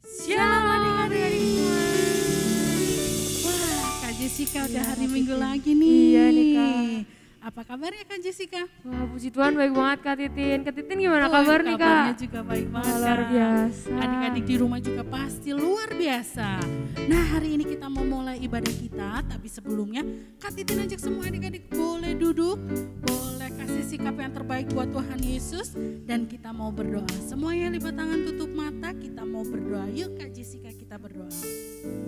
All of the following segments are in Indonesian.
Shalom adik-adik. Wah, Kak Jessica udah hari Minggu lagi nih. Iya nih Kak. Apa kabarnya Kak Jessica? Wah, puji Tuhan baik banget Kak Titin. Kak Titin gimana kabar nih Kak? Kabarnya juga baik banget. Luar Kak. biasa. Adik-adik di rumah juga pasti luar biasa. Nah, hari ini kita mau mulai ibadah kita, tapi sebelumnya Kak Titin ajak semua adik-adik boleh duduk, boleh kasih sikap yang terbaik buat Tuhan Yesus, dan kita mau berdoa. Semuanya lipat tangan, tutup mata, kita mau berdoa. Yuk Kak Jessica, kita berdoa.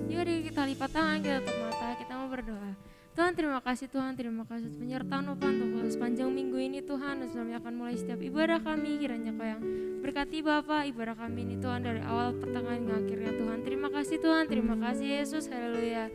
Yuk deh kita lipat tangan, kita tutup mata, kita mau berdoa. Tuhan terima kasih Tuhan, terima kasih atas penyertaan Bapak untuk sepanjang minggu ini Tuhan. Dan sebelumnya akan mulai setiap ibadah kami, kiranya Kau yang berkati Bapak ibadah kami ini Tuhan dari awal pertengahan hingga akhirnya Tuhan. Terima kasih Tuhan, terima kasih Yesus, haleluya.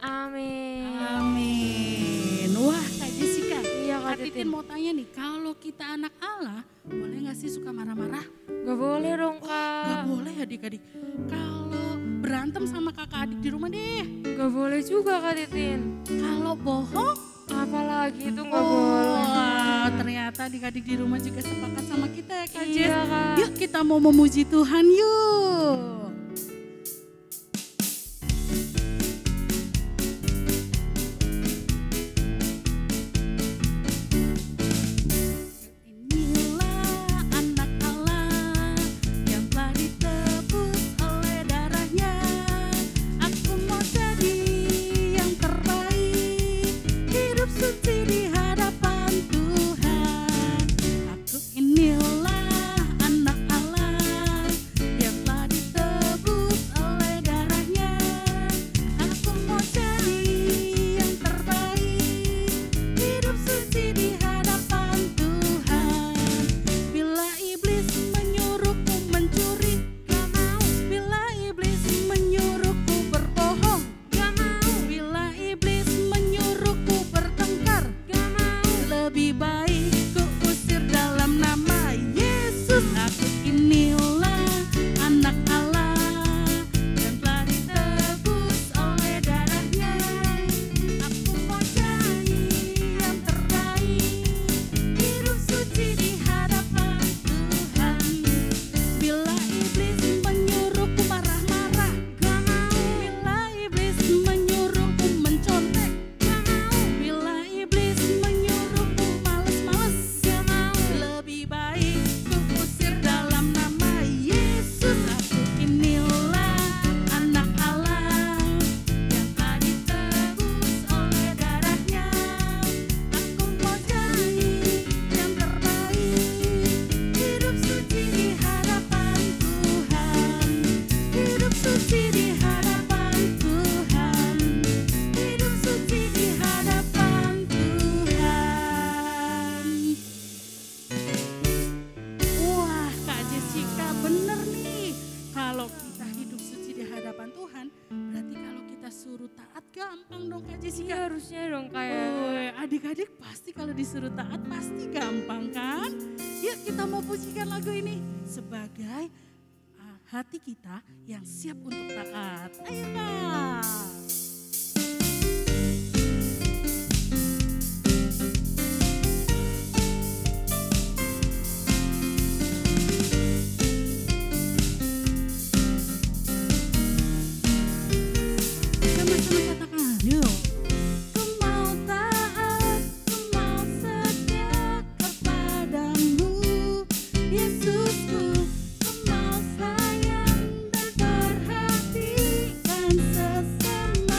Amin. Amin. Wah Kak Jessica, Iya Kak Kak Titin mau tanya nih, kalau kita anak Allah, boleh gak sih suka marah-marah? Gak boleh dong Kak. Gak boleh adik-adik. Kalau berantem sama kakak adik di rumah deh. Gak boleh juga Kak Titin. Kalau bohong, Apalagi itu gak boleh. wah, ternyata adik-adik di rumah juga sepakat sama kita ya Kak Jess. Iya Kak. Yuk kita mau memuji Tuhan yuk. Inilah anak Allah yang telah ditebus oleh darahnya. Aku mau jadi yang terbaik, hidup suci di hadapan Tuhan. Aku inilah anak Allah yang telah ditebus oleh darahnya. Aku mau jadi yang terbaik, hidup suci di hadapan Tuhan. Bila iblis menyuruhku mencuri, gak mau. Bila iblis menyuruhku berbohong, gak mau. Bila iblis menyuruhku bertengkar, gak mau. Lebih baik ku usir dalam nama Yesus. Aku inilah anak Allah yang telah ditebus oleh darahnya. Aku mau jadi yang terbaik, hidup suci di hadapan Tuhan. Bila iblis menyuruhku marah-marah, gak mau. Bila iblis menyuruhku mencontek, gak mau. Bila iblis menyuruhku males-males, gak mau. Lebih baik ku usir dalam nama Yesus. Aku inilah anak Allah yang telah ditebus oleh darahnya. Aku mau jadi yang terbaik, hidup suci di hadapan Tuhan. Hidup suci di hadapan Tuhan. Hidup suci di hadapan Tuhan. Wah Kak Jessica bener nih. Kalau kita hidup suci di hadapan Tuhan, berarti kalau kita suruh taat gampang dong Kak Iya Jessica. harusnya dong kayak. Adik-adik pasti kalau disuruh taat pasti gampang kan? Yuk kita mau pujikan lagu ini sebagai hati kita yang siap untuk taat. Ayo Kak. Sama-sama katakan, yuk. Ku mau taat, ku mau setia kepadamu, Yesusku. Ku mau sayang dan perhatikan sesama.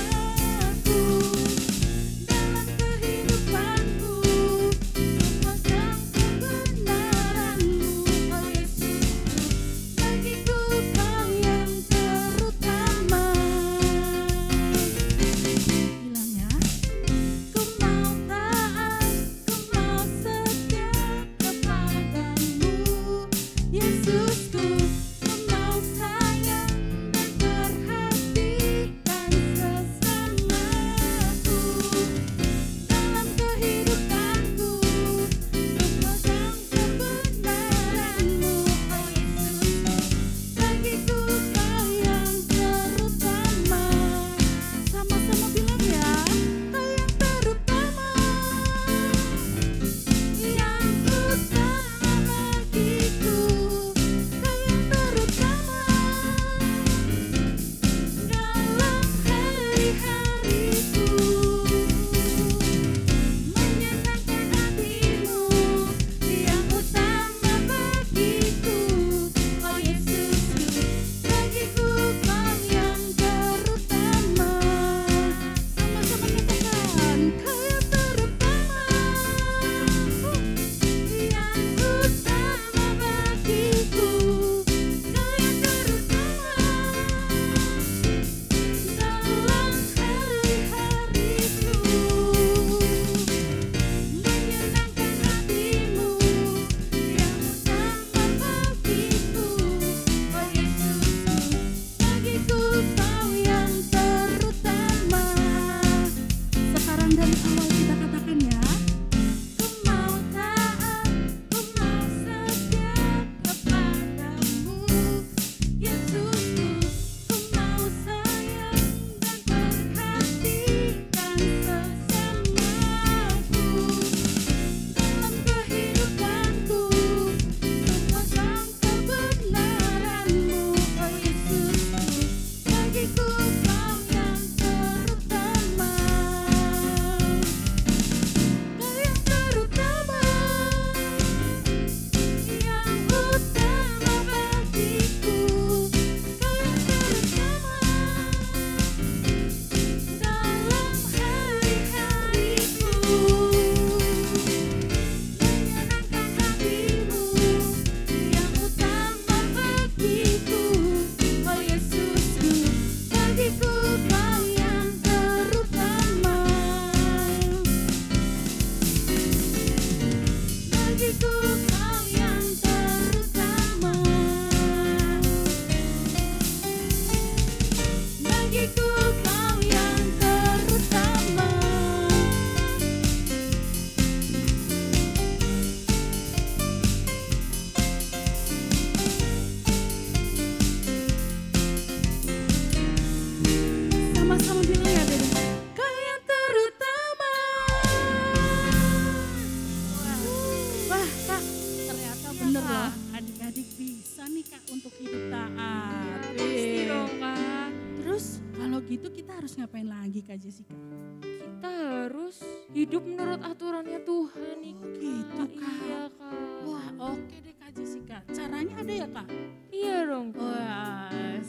Bener Kak. loh, adik-adik bisa nih Kak untuk hidup taat. Pasti dong Kak. Terus kalau gitu kita harus ngapain lagi Kak Jessica? Kita harus hidup menurut aturannya Tuhan nih Kak. Gitu Kak. Iya Kak. Wah oke deh Kak Jessica, caranya ada ya Kak? Iya dong Kak. Wah,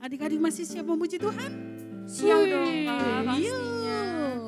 adik-adik masih siap memuji Tuhan? Siap dong Kak Wih, pastinya. yuk.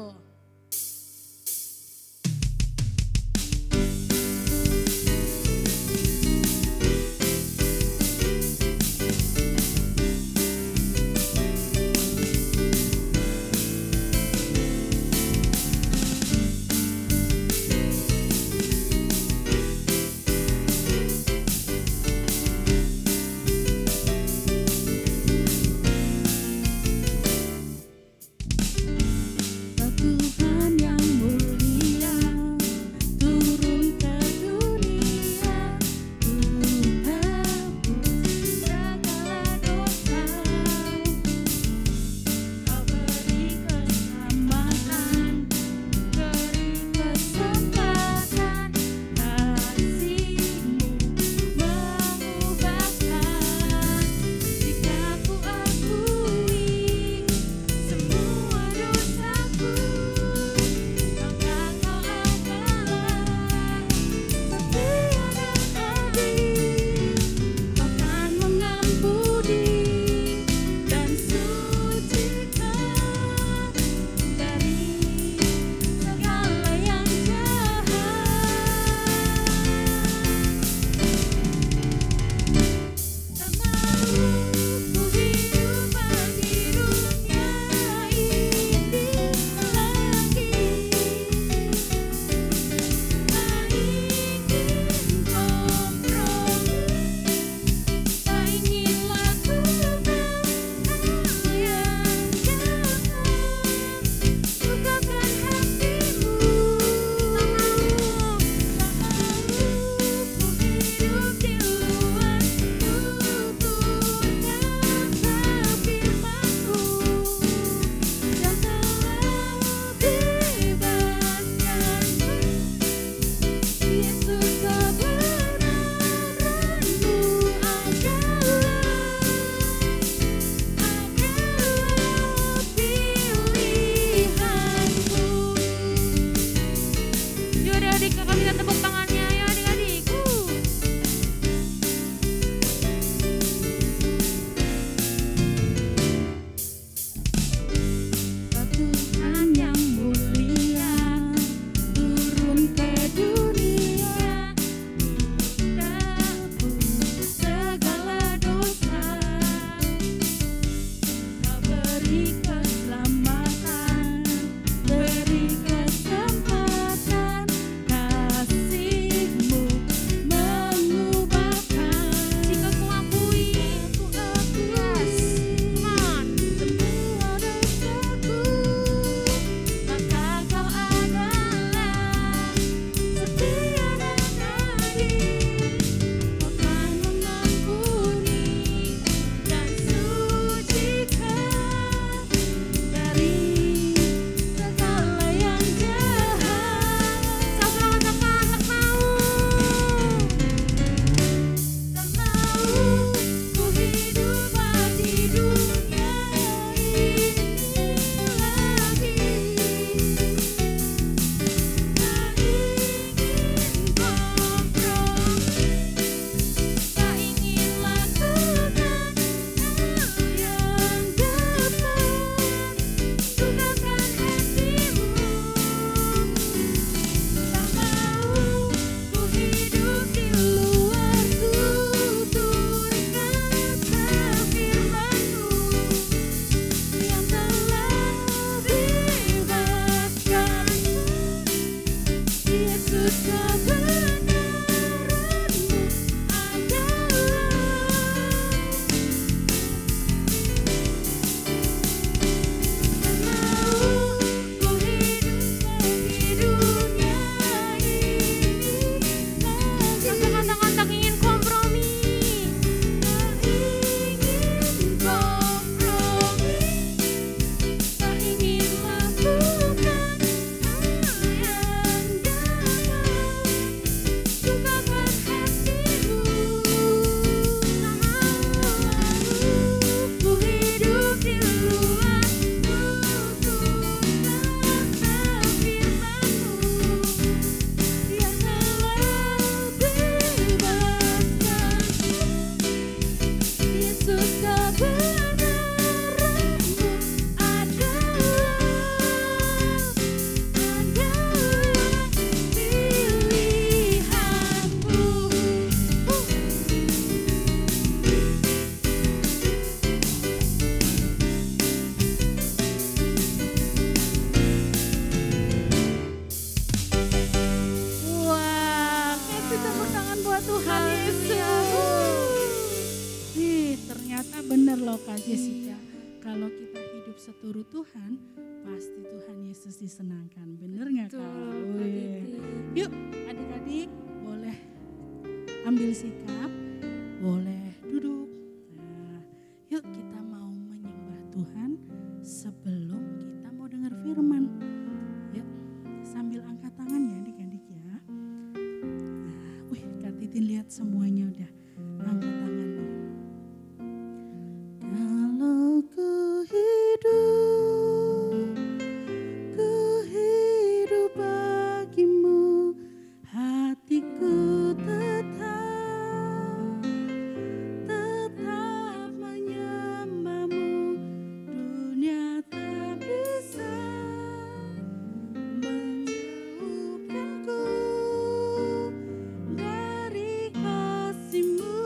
buat Tuhan Yesus. Ternyata benar loh Kak Jessica. Kalau kita hidup seturut Tuhan, pasti Tuhan Yesus disenangkan. Bener gak Kak? Yuk adik-adik boleh ambil sikap, boleh duduk. Nah, yuk kita mau menyembah Tuhan sebelum kita mau dengar firman. Yuk sambil angkat tangan ya adik-adik ya. Nah, Kak Titin lihat semuanya udah angkat tangan nih. Kalau ku hidup bagimu, hatiku tetap menyembahmu. Dunia tak bisa menjauhkanku dari kasih-Mu.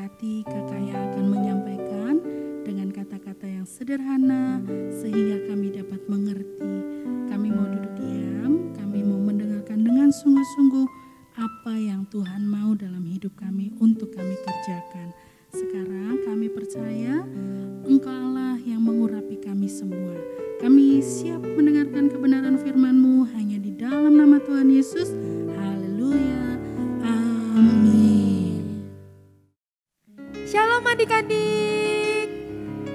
memberkati kakak yang akan menyampaikan dengan kata-kata yang sederhana sehingga kami dapat mengerti. Kami mau duduk diam, kami mau mendengarkan dengan sungguh-sungguh apa yang Tuhan mau dalam hidup kami untuk kami kerjakan. Sekarang kami percaya Engkau Allah yang mengurapi kami semua. Kami siap mendengarkan kebenaran firman-Mu hanya di dalam nama Tuhan Yesus. Haleluya. Amin. Shalom adik-adik.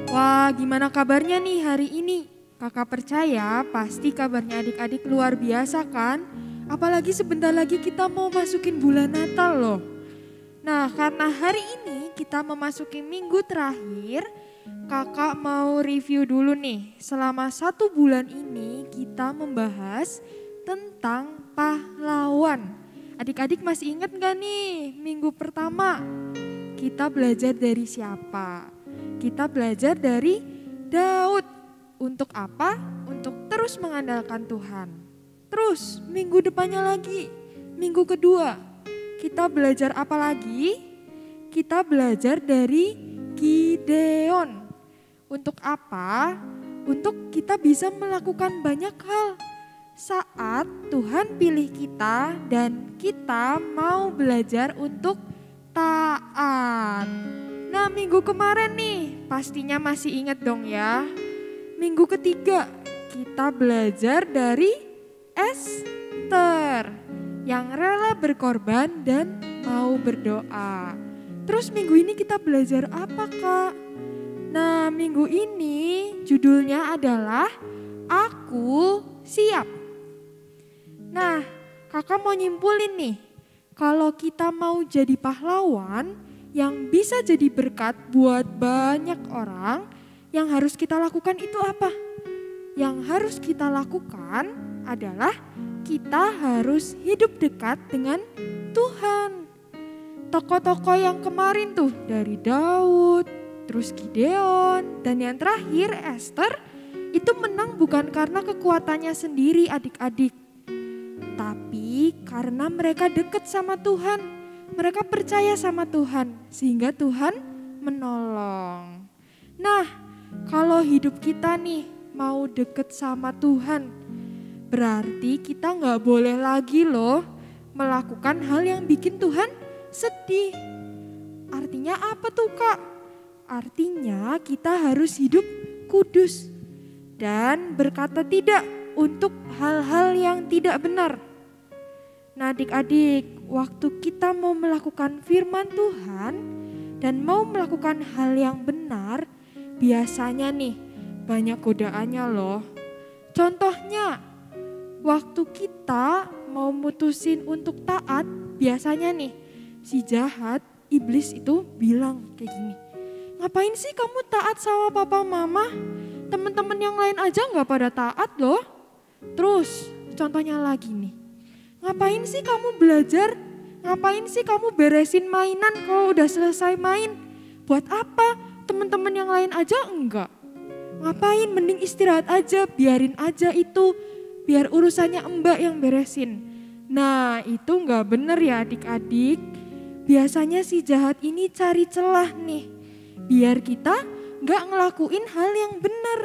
Wah, gimana kabarnya nih hari ini? Kakak percaya pasti kabarnya adik-adik luar biasa kan? Apalagi sebentar lagi kita mau masukin bulan Natal loh. Nah, karena hari ini kita memasuki minggu terakhir, kakak mau review dulu nih. Selama 1 bulan ini kita membahas tentang pahlawan. Adik-adik masih ingat gak nih minggu pertama? Kita belajar dari siapa? Kita belajar dari Daud. Untuk apa? Untuk terus mengandalkan Tuhan. Terus minggu depannya lagi, minggu kedua. Kita belajar apa lagi? Kita belajar dari Gideon. Untuk apa? Untuk kita bisa melakukan banyak hal. Saat Tuhan pilih kita dan kita mau belajar untuk taat. Nah, minggu kemarin nih pastinya masih ingat dong ya. Minggu ketiga kita belajar dari Esther yang rela berkorban dan mau berdoa. Terus minggu ini kita belajar apa, Kak? Nah, minggu ini judulnya adalah Aku Siap. Nah, kakak mau nyimpulin nih, kalau kita mau jadi pahlawan yang bisa jadi berkat buat banyak orang, yang harus kita lakukan itu apa? Yang harus kita lakukan adalah kita harus hidup dekat dengan Tuhan. Tokoh-tokoh yang kemarin tuh dari Daud, terus Gideon, dan yang terakhir Esther, itu menang bukan karena kekuatannya sendiri adik-adik. Tapi karena mereka dekat sama Tuhan, mereka percaya sama Tuhan, sehingga Tuhan menolong. Nah, kalau hidup kita nih mau deket sama Tuhan, berarti kita gak boleh lagi loh melakukan hal yang bikin Tuhan sedih. Artinya apa tuh, Kak? Artinya kita harus hidup kudus dan berkata tidak untuk hal-hal yang tidak benar. Nah, adik-adik, waktu kita mau melakukan firman Tuhan dan mau melakukan hal yang benar, biasanya nih banyak godaannya loh. Contohnya, waktu kita mau mutusin untuk taat, biasanya nih si jahat, iblis itu bilang kayak gini, ngapain sih kamu taat sama papa mama? Teman-teman yang lain aja gak pada taat loh. Terus contohnya lagi nih, ngapain sih kamu belajar? Ngapain sih kamu beresin mainan kalau udah selesai main? Buat apa? Teman-teman yang lain aja enggak. Ngapain? Mending istirahat aja, biarin aja itu. Biar urusannya Mbak yang beresin. Nah, itu enggak bener ya adik-adik. Biasanya si jahat ini cari celah nih. Biar kita enggak ngelakuin hal yang benar.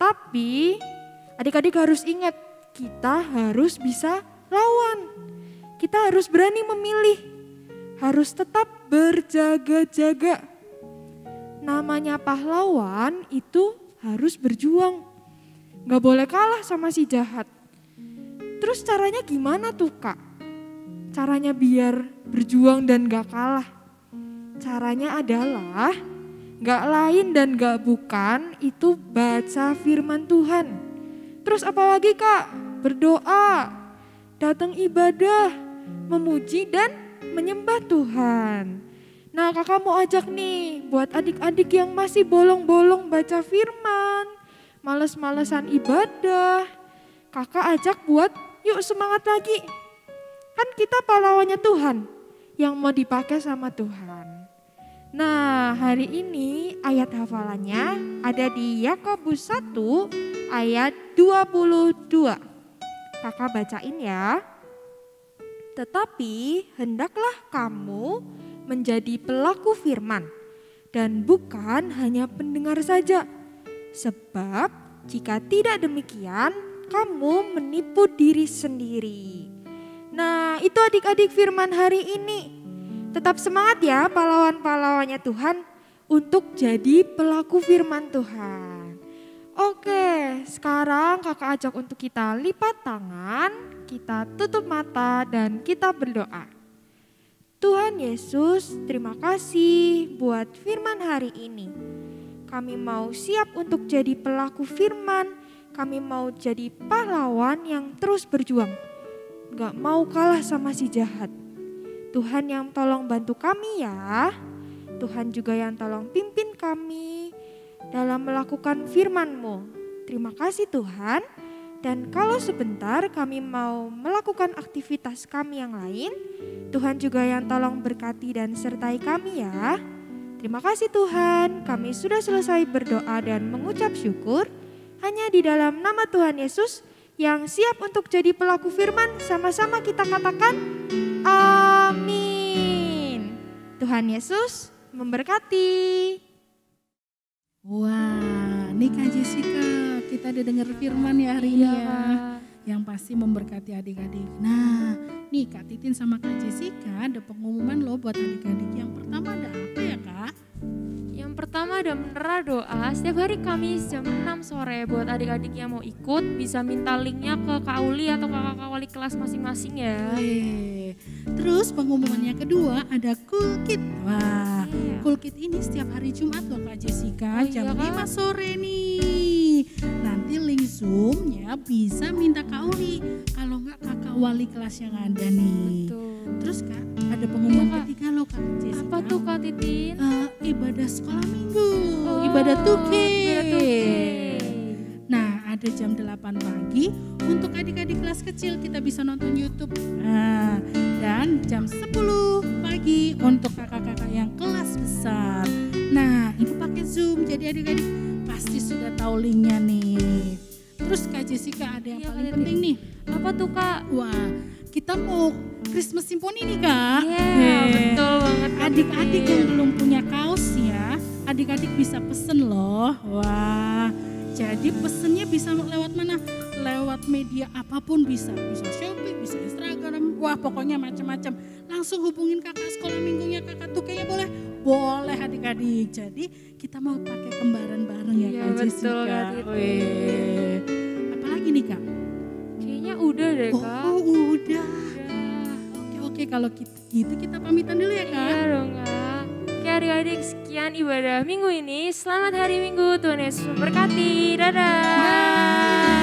Tapi adik-adik harus ingat, kita harus bisa lawan. Kita harus berani memilih, harus tetap berjaga-jaga. Namanya pahlawan itu harus berjuang, gak boleh kalah sama si jahat. Terus caranya gimana tuh, Kak? Caranya biar berjuang dan gak kalah. Caranya adalah gak lain dan gak bukan itu baca firman Tuhan. Terus apalagi, Kak? Berdoa, datang ibadah, memuji dan menyembah Tuhan. Nah, kakak mau ajak nih buat adik-adik yang masih bolong-bolong baca firman, males-malesan ibadah. Kakak ajak buat yuk semangat lagi. Kan kita pahlawannya Tuhan yang mau dipakai sama Tuhan. Nah, hari ini ayat hafalannya ada di Yakobus 1 ayat 22. Kakak bacain ya. Tetapi hendaklah kamu menjadi pelaku firman dan bukan hanya pendengar saja. Sebab jika tidak demikian, kamu menipu diri sendiri. Nah, itu adik-adik firman hari ini. Tetap semangat ya pahlawan-pahlawannya Tuhan untuk jadi pelaku firman Tuhan. Oke, sekarang kakak ajak untuk kita lipat tangan, kita tutup mata dan kita berdoa. Tuhan Yesus, terima kasih buat firman hari ini. Kami mau siap untuk jadi pelaku firman, kami mau jadi pahlawan yang terus berjuang. Gak mau kalah sama si jahat. Tuhan yang tolong bantu kami ya. Tuhan juga yang tolong pimpin kami dalam melakukan firman-Mu. Terima kasih Tuhan. Dan kalau sebentar kami mau melakukan aktivitas kami yang lain, Tuhan juga yang tolong berkati dan sertai kami ya. Terima kasih Tuhan, kami sudah selesai berdoa dan mengucap syukur. Hanya di dalam nama Tuhan Yesus yang siap untuk jadi pelaku firman, sama-sama kita katakan amin. Tuhan Yesus memberkati. Wah, nih Kak Jessica, kita udah dengar firman ya hari ini ya. Kak. Yang pasti memberkati adik-adik. Nah, nih Kak Titin sama Kak Jessica ada pengumuman loh buat adik-adik. Yang pertama ada apa ya Kak? Yang pertama ada menara doa setiap hari Kamis jam 6 sore. Buat adik-adik yang mau ikut bisa minta linknya ke Kak Uli atau kakak wali kelas masing-masing ya. Terus pengumumannya kedua ada Cool Kid. Wah, Iya. Cool Kid ini setiap hari Jumat loh Kak Jessica, Oh, jam iya, Kak? 5 sore nih. Nanti link Zoom-nya bisa minta Kak Uli, kalau enggak kakak wali kelas yang ada nih. Betul. Terus Kak, ada pengumuman Iya, Kak. ketiga loh Kak Jessica. Apa tuh Kak Titin? Ibadah sekolah minggu, Oh, ibadah 2K. ibadah 2K. Nah, ada jam 8 pagi untuk adik-adik kelas kecil kita bisa nonton YouTube. Nah, dan jam 10 pagi untuk kakak-kakak yang kelas besar. Nah, ini pakai Zoom, jadi adik-adik pasti sudah tahu linknya nih. Terus Kak Jessica ada yang Iya, paling Kak penting nih. Apa tuh Kak? Wah, kita mau Christmas Symphony nih Kak. Iya, betul banget Kak Adik-adik Titin. yang belum punya kaos ya, adik-adik bisa pesen loh. Wah, jadi pesennya bisa lewat mana? Lewat media apapun bisa. Bisa Shopee, bisa Instagram, wah pokoknya macam-macam. Langsung hubungin kakak sekolah minggunya, kakak tuh kayaknya boleh. Boleh adik-adik. Jadi kita mau pakai kembaran bareng ya Iya, Kak betul, Jessica. Kak Titin. Weh. Apalagi nih Kak? Kayaknya udah deh Kak. Oh udah. Udah. Oke kalau gitu kita pamitan dulu ya Kak. Iya dong Kak. Oke adik-adik, sekian ibadah minggu ini. Selamat hari Minggu, Tuhan Yesus memberkati. Dadah. Bye.